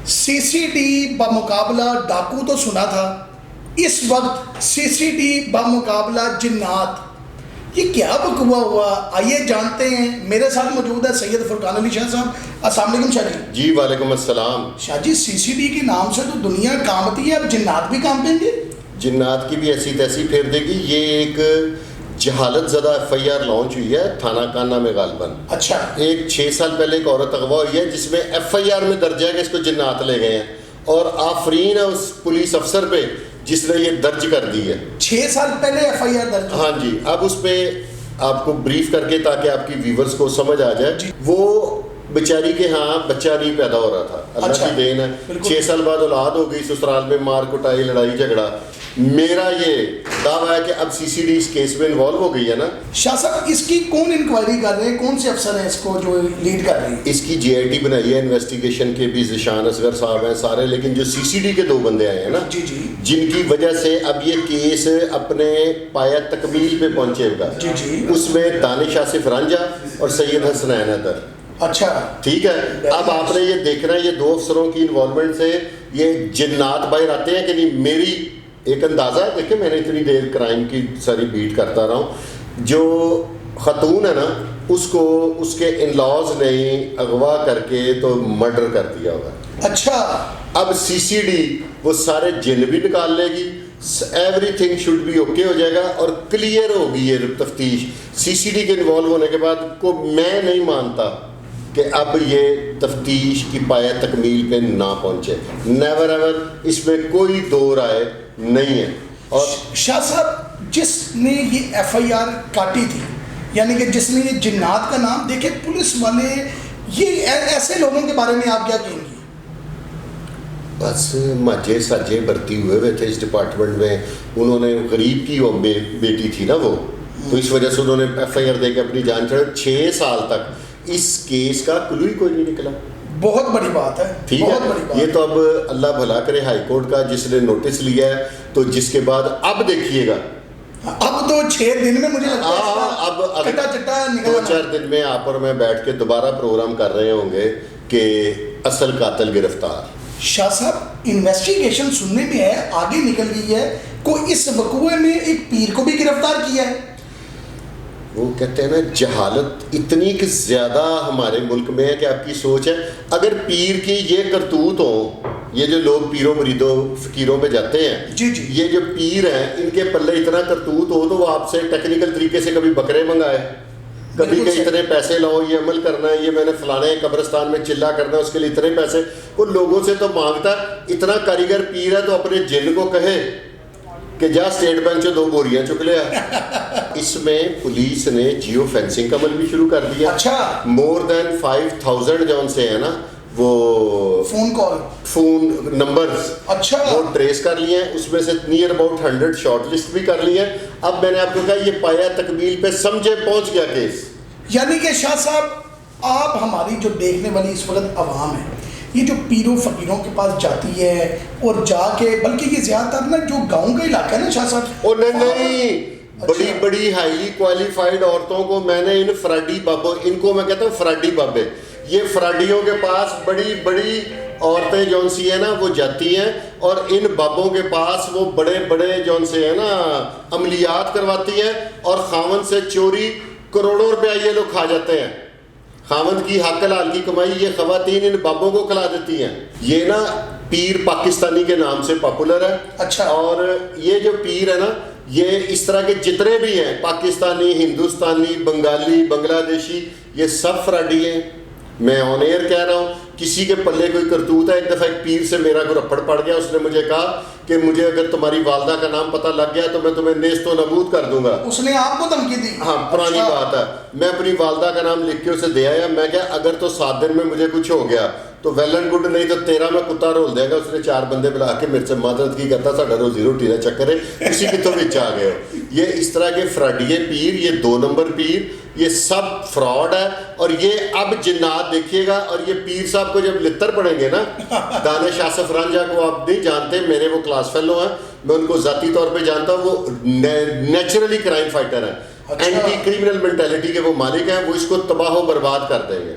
سی C D بمقابلہ ڈاکو تو سنا تھا، اس وقت سی سی ڈی بمقابلہ جنات، یہ کیا بکوا ہوا؟ آئیے جانتے ہیں۔ میرے ساتھ موجود ہے سید فرقان علی شاہ صاحب۔ السلام علیکم شاہ جی۔ جی وعلیکم السلام۔ شاہ جی، سی سی ڈی کے نام سے تو دنیا کانپتی ہے، اب جنات بھی کانپیں گے؟ جنات کی بھی ایسی تیسی پھیر دے گی۔ یہ ایک جہالت زدہ ایف آئی آر لانچ ہوئی ہے تھانہ کانا میں غالباً۔ اچھا۔ ایک 6 سال پہلے ایک عورت اغوا ہوئی ہے جس میں ایف آئی آر میں درج ہے کہ اس کو جنات لے گئے ہیں، اور آفرین ہے اس پولیس افسر پہ جس نے یہ درج کر دی ہے۔ 6 سال پہلے ایف آئی آر درج؟ ہاں جی۔ اب اس پہ آپ کو بریف کر کے تاکہ آپ کی ویورز کو سمجھ آ جائے جی۔ وہ بیچاری کے ہاں بچہ نہیں پیدا ہو رہا تھا، اللہ کی دین ہے۔ 6 سال بعد اولاد ہو گئی، سسرال میں مار کٹائی لڑائی جھگڑا۔ میرا یہ دعویٰ ہے کہ اب سی سی ڈی اس کیس میں انوالو ہو گئی ہے نا۔ شاہ صاحب، اس کی کون انکوائری کر رہے ہیں؟ کون سے افسر ہیں اس کو جو لیڈ کر رہے ہیں؟ اس کی جے آئی ٹی بنائی ہے، انویسٹیگیشن کے بھی ذیشان اصغر صاحب ہیں سارے، لیکن جو سی سی ڈی کے 2 بندے آئے ہیں نا جی جی، جن کی وجہ سے اب یہ کیس اپنے پایا تکمیل پہ پہنچے گا، جی جی، اس میں دانش آصف رانجھا اور سید حسنین حیدر۔ اچھا ٹھیک ہے۔ اب آپ نے یہ دیکھنا ہے یہ 2 افسروں کی انوالومنٹ سے یہ جنات باہر آتے ہیں کہ نہیں۔ میری ایک اندازہ ہے، دیکھیں میں نے اتنی دیر کرائم کی ساری بیٹ کرتا رہا ہوں، جو خاتون ہے نا اس کو اس کے ان لاز نے اغوا کر کے تو مرڈر کر دیا ہوگا۔ اچھا۔ اب سی سی ڈی وہ سارے جن بھی نکال لے گی، everything should be okay ہو جائے گا اور کلیئر ہوگی یہ تفتیش۔ سی سی ڈی کے انوالو ہونے کے بعد کو میں نہیں مانتا کہ اب یہ تفتیش کی پایا تکمیل پہ نہ پہنچے، نیور ایور، اس میں کوئی دو رائے نہیں ہے۔ اور شاہ صاحب، جس نے یہ ایف آئی آر کاٹی تھی، یعنی کہ جس نے یہ جنات کا نام، دیکھیں پولیس والے یہ ایسے لوگوں کے بارے میں آپ کیا کہیں گے؟ بس ماجے ساجے برتی ہوئے تھے اس ڈپارٹمنٹ میں، انہوں نے غریب کی بیٹی تھی نا وہ، تو اس وجہ سے انہوں نے ایف آئی آر دے کے اپنی جان چھڑی۔ 6 سال تک اس کیس کا کلو ہی کوئی نہیں نکلا۔ بہت بڑی بات ہے، ٹھیک ہے۔ یہ تو اب اللہ بھلا کرے ہائی کورٹ کا جس نے نوٹس لیا ہے، تو جس کے بعد اب دیکھیے گا، اب تو 6 دن میں مجھے لگتا ہے اب کٹا چٹا نکل 2-4 دن میں آپ اور میں بیٹھ کے دوبارہ پروگرام کر رہے ہوں گے کہ اصل قاتل گرفتار۔ شاہ صاحب، انویسٹیگیشن سننے میں ہے آگے نکل گئی ہے، کوئی اس وقوعے میں ایک پیر کو بھی گرفتار کیا ہے۔ وہ کہتے ہیں نا جہالت اتنی کہ زیادہ ہمارے ملک میں ہے کہ آپ کی سوچ ہے، اگر پیر کی یہ کرتوت ہوں، یہ جو لوگ پیروں مریدوں فقیروں پہ جاتے ہیں، جی جی، یہ جو پیر ہیں ان کے پلے اتنا کرتوت ہو تو وہ آپ سے ٹیکنیکل طریقے سے کبھی بکرے منگائے، کبھی کہ اتنے پیسے لاؤ، یہ عمل کرنا ہے، یہ میں نے فلانے قبرستان میں چلا کرنا ہے، اس کے لیے اتنے پیسے، وہ لوگوں سے تو مانگتا ہے۔ اتنا کاریگر پیر ہے تو اپنے جن کو کہے کہ جا اسٹیٹ بینک سے 2 بوریاں چک لیا۔ اس میں پولیس نے جیو فینسنگ کا عمل بھی شروع کر دیا۔ اچھا۔ مور دین 5000 جون سے ہے نا وہ فون نمبرز، اچھا، وہ ٹریس کر لیے ہیں، اس میں سے نیئر اباؤٹ 100 شارٹ لسٹ بھی کر لی ہے۔ اب میں نے آپ کو کہا یہ پایا تکمیل پہ سمجھے پہنچ گیا کیس۔ یعنی کہ شاہ صاحب، آپ ہماری جو دیکھنے والی اس وقت عوام ہے، یہ جو پیروں فقیروں کے پاس جاتی ہے اور جا کے، بلکہ یہ زیادہ تر نا جو گاؤں کا علاقہ ہے نا شاہ صاحب، او نہیں، بڑی بڑی ہائیلی کوالیفائڈ عورتوں کو میں نے ان فراڈی بابوں، ان کو میں کہتا ہوں فراڈی بابے، یہ فراڈیوں کے پاس بڑی بڑی عورتیں جون سی ہیں نا وہ جاتی ہیں اور ان بابوں کے پاس وہ بڑے بڑے جون سے ہیں نا عملیات کرواتی ہیں اور خاوند سے چوری کروڑوں روپیہ یہ لوگ کھا جاتے ہیں۔ خاوند کی حق حلال کی کمائی یہ خواتین ان بابوں کو کھلا دیتی ہیں۔ یہ نا پیر پاکستانی کے نام سے پاپولر ہے۔ اچھا۔ اور یہ جو پیر ہے نا یہ اس طرح کے جتنے بھی ہیں پاکستانی، ہندوستانی، بنگالی، بنگلہ دیشی، یہ سب فراڈی ہیں۔ میں آن ایئر کہہ رہا ہوں، کسی کے پلے کوئی کرتوت ہے۔ ایک دفعہ ایک پیر سے میرا کوئی رپڑ پڑ گیا، اس نے مجھے کہا کہ مجھے اگر تمہاری والدہ کا نام پتہ لگ گیا تو میں تمہیں نیست و نابود کر دوں گا۔ اس نے آپ کو دھمکی دی؟ ہاں، پرانی بات ہے۔ میں اپنی والدہ کا نام لکھ کے اسے دے آیا، میں کہا اگر تو 7 دن میں مجھے کچھ ہو گیا تو ویل اینڈ گڈ، نہیں تو تیرا میں کتا رول دے گا۔ اس نے 4 بندے بلا کے میرے سے معذرت کی کرتا ساڈا روزی روٹی کا چکر ہے، اسی کی تو بچ آ گئے ہو۔ یہ اس طرح کے فراڈیے پیر، یہ 2 نمبر پیر، یہ سب فراڈ ہے۔ اور یہ اب جنات دیکھیے گا، اور یہ پیر صاحب کو جب لتر پڑیں گے نا، دانش آصف رانجھا کو آپ نہیں جانتے، میرے وہ کلاس فیلو ہیں، میں ان کو ذاتی طور پہ جانتا ہوں، وہ نیچرلی کرائم فائٹر ہیں، اینٹی کرمنل مینٹیلٹی کے وہ مالک ہیں، وہ اس کو تباہ و برباد کر دیں گے۔